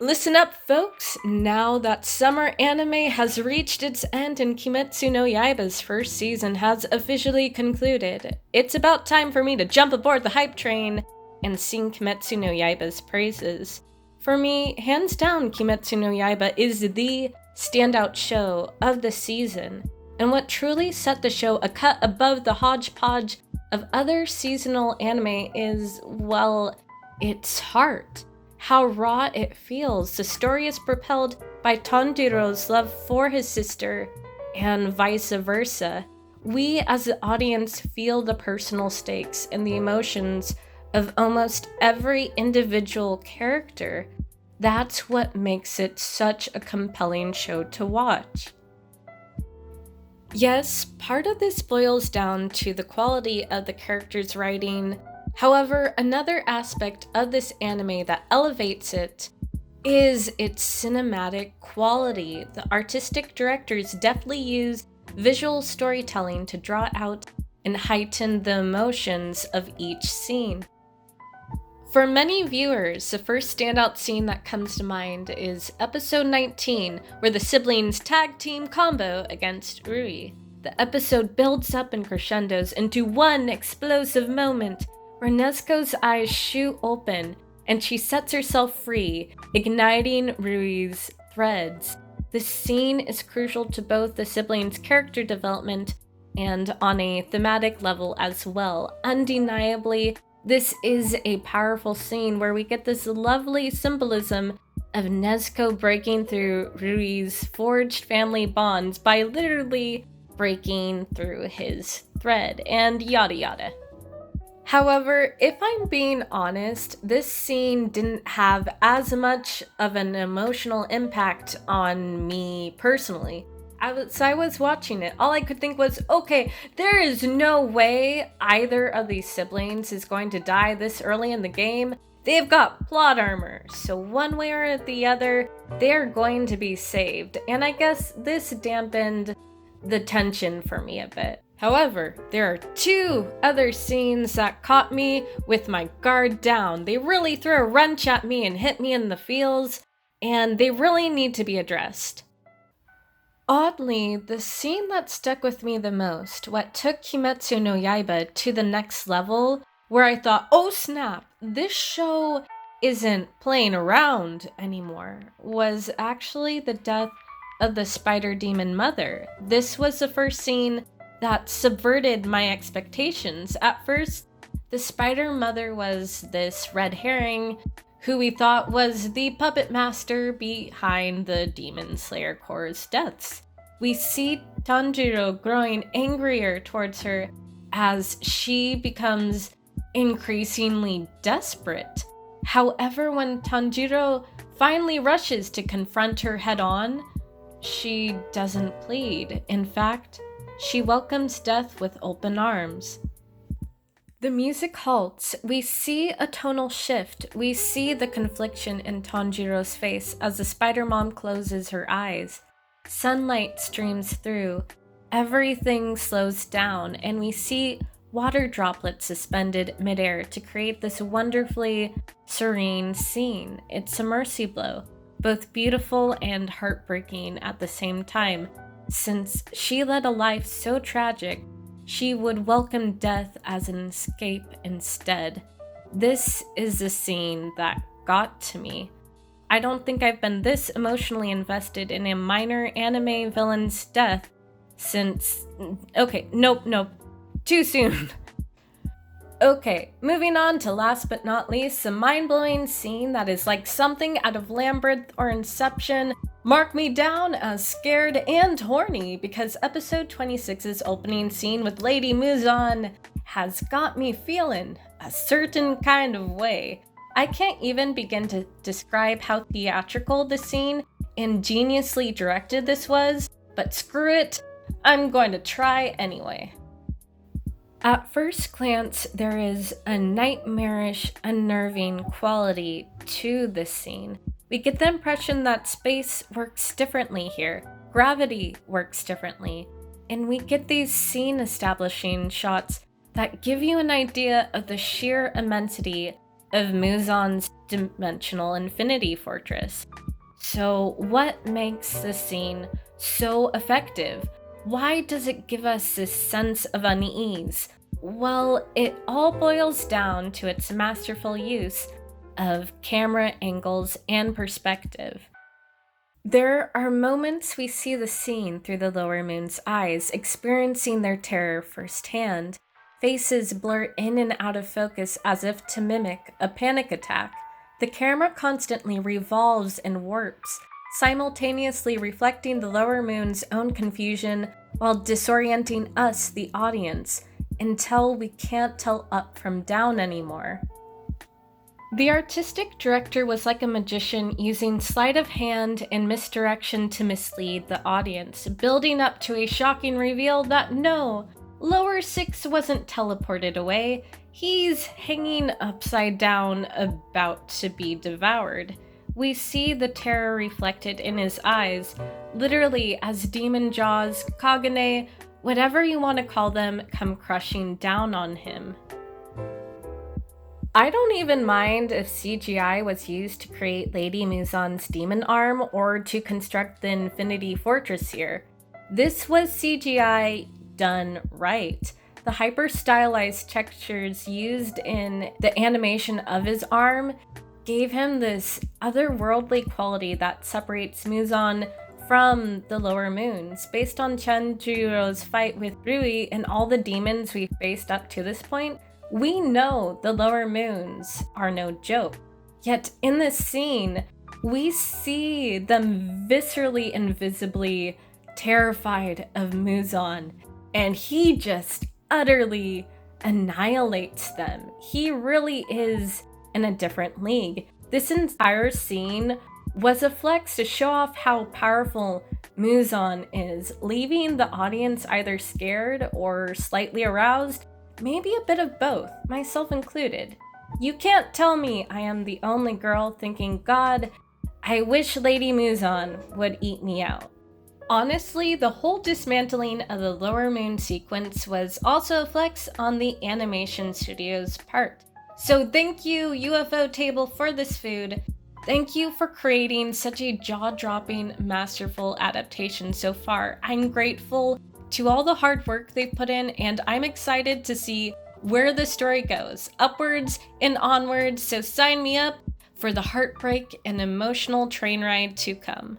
Listen up, folks! Now that summer anime has reached its end and Kimetsu no Yaiba's first season has officially concluded, it's about time for me to jump aboard the hype train and sing Kimetsu no Yaiba's praises. For me, hands down, Kimetsu no Yaiba is the standout show of the season, and what truly set the show a cut above the hodgepodge of other seasonal anime is, well, its heart. How raw it feels. The story is propelled by Tanjiro's love for his sister and vice versa. We as the audience feel the personal stakes and the emotions of almost every individual character. That's what makes it such a compelling show to watch. Yes, part of this boils down to the quality of the characters' writing. However, another aspect of this anime that elevates it is its cinematic quality. The artistic directors deftly use visual storytelling to draw out and heighten the emotions of each scene. For many viewers, the first standout scene that comes to mind is episode 19, where the siblings tag team combo against Rui. The episode builds up and crescendos into one explosive moment where Nezuko's eyes shoot open and she sets herself free, igniting Rui's threads. This scene is crucial to both the siblings' character development and on a thematic level as well. Undeniably, this is a powerful scene where we get this lovely symbolism of Nezuko breaking through Rui's forged family bonds by literally breaking through his thread, and yada yada. However, if I'm being honest, this scene didn't have as much of an emotional impact on me personally. As I was watching it, all I could think was, okay, there is no way either of these siblings is going to die this early in the game. They've got plot armor, so one way or the other, they're going to be saved. And I guess this dampened the tension for me a bit. However, there are two other scenes that caught me with my guard down. They really threw a wrench at me and hit me in the feels, and they really need to be addressed. Oddly, the scene that stuck with me the most, what took Kimetsu no Yaiba to the next level, where I thought, oh snap, this show isn't playing around anymore, was actually the death of the spider demon mother. This was the first scene that subverted my expectations. At first, the spider mother was this red herring who we thought was the puppet master behind the Demon Slayer Corps' deaths. We see Tanjiro growing angrier towards her as she becomes increasingly desperate. However, when Tanjiro finally rushes to confront her head-on, she doesn't plead. In fact, she welcomes death with open arms. The music halts. We see a tonal shift. We see the confliction in Tanjiro's face as the spider mom closes her eyes. Sunlight streams through. Everything slows down, and we see water droplets suspended midair to create this wonderfully serene scene. It's a mercy blow, both beautiful and heartbreaking at the same time. Since she led a life so tragic, she would welcome death as an escape instead. This is the scene that got to me. I don't think I've been this emotionally invested in a minor anime villain's death since... Okay, nope, too soon. Okay, moving on to last but not least, a mind-blowing scene that is like something out of Labyrinth or Inception. Mark me down as scared and horny because episode 26's opening scene with Lady Muzan has got me feeling a certain kind of way. I can't even begin to describe how theatrical the scene ingeniously directed this was, but screw it, I'm going to try anyway. At first glance, there is a nightmarish, unnerving quality to this scene. We get the impression that space works differently here, gravity works differently, and we get these scene-establishing shots that give you an idea of the sheer immensity of Muzan's dimensional infinity fortress. So, what makes this scene so effective? Why does it give us this sense of unease? Well, it all boils down to its masterful use of camera angles and perspective. There are moments we see the scene through the lower moon's eyes, experiencing their terror firsthand. Faces blur in and out of focus as if to mimic a panic attack. The camera constantly revolves and warps, simultaneously reflecting the lower moon's own confusion while disorienting us, the audience, until we can't tell up from down anymore. The artistic director was like a magician using sleight of hand and misdirection to mislead the audience, building up to a shocking reveal that no, Lower Six wasn't teleported away. He's hanging upside down, about to be devoured. We see the terror reflected in his eyes, literally as demon jaws, Kagane, whatever you want to call them, come crushing down on him. I don't even mind if CGI was used to create Lady Muzan's demon arm or to construct the Infinity Fortress here. This was CGI done right. The hyper-stylized textures used in the animation of his arm gave him this otherworldly quality that separates Muzan from the lower moons. Based on Chenjiro's fight with Rui and all the demons we've faced up to this point, we know the lower moons are no joke. Yet in this scene, we see them viscerally and visibly terrified of Muzan, and he just utterly annihilates them. He really is in a different league. This entire scene was a flex to show off how powerful Muzan is, leaving the audience either scared or slightly aroused, maybe a bit of both, myself included. You can't tell me I am the only girl thinking, God, I wish Lady Muzan would eat me out. Honestly, the whole dismantling of the lower moon sequence was also a flex on the animation studio's part. So thank you, Ufotable, for this food. Thank you for creating such a jaw-dropping, masterful adaptation so far. I'm grateful to all the hard work they've put in, and I'm excited to see where the story goes, upwards and onwards, so sign me up for the heartbreak and emotional train ride to come.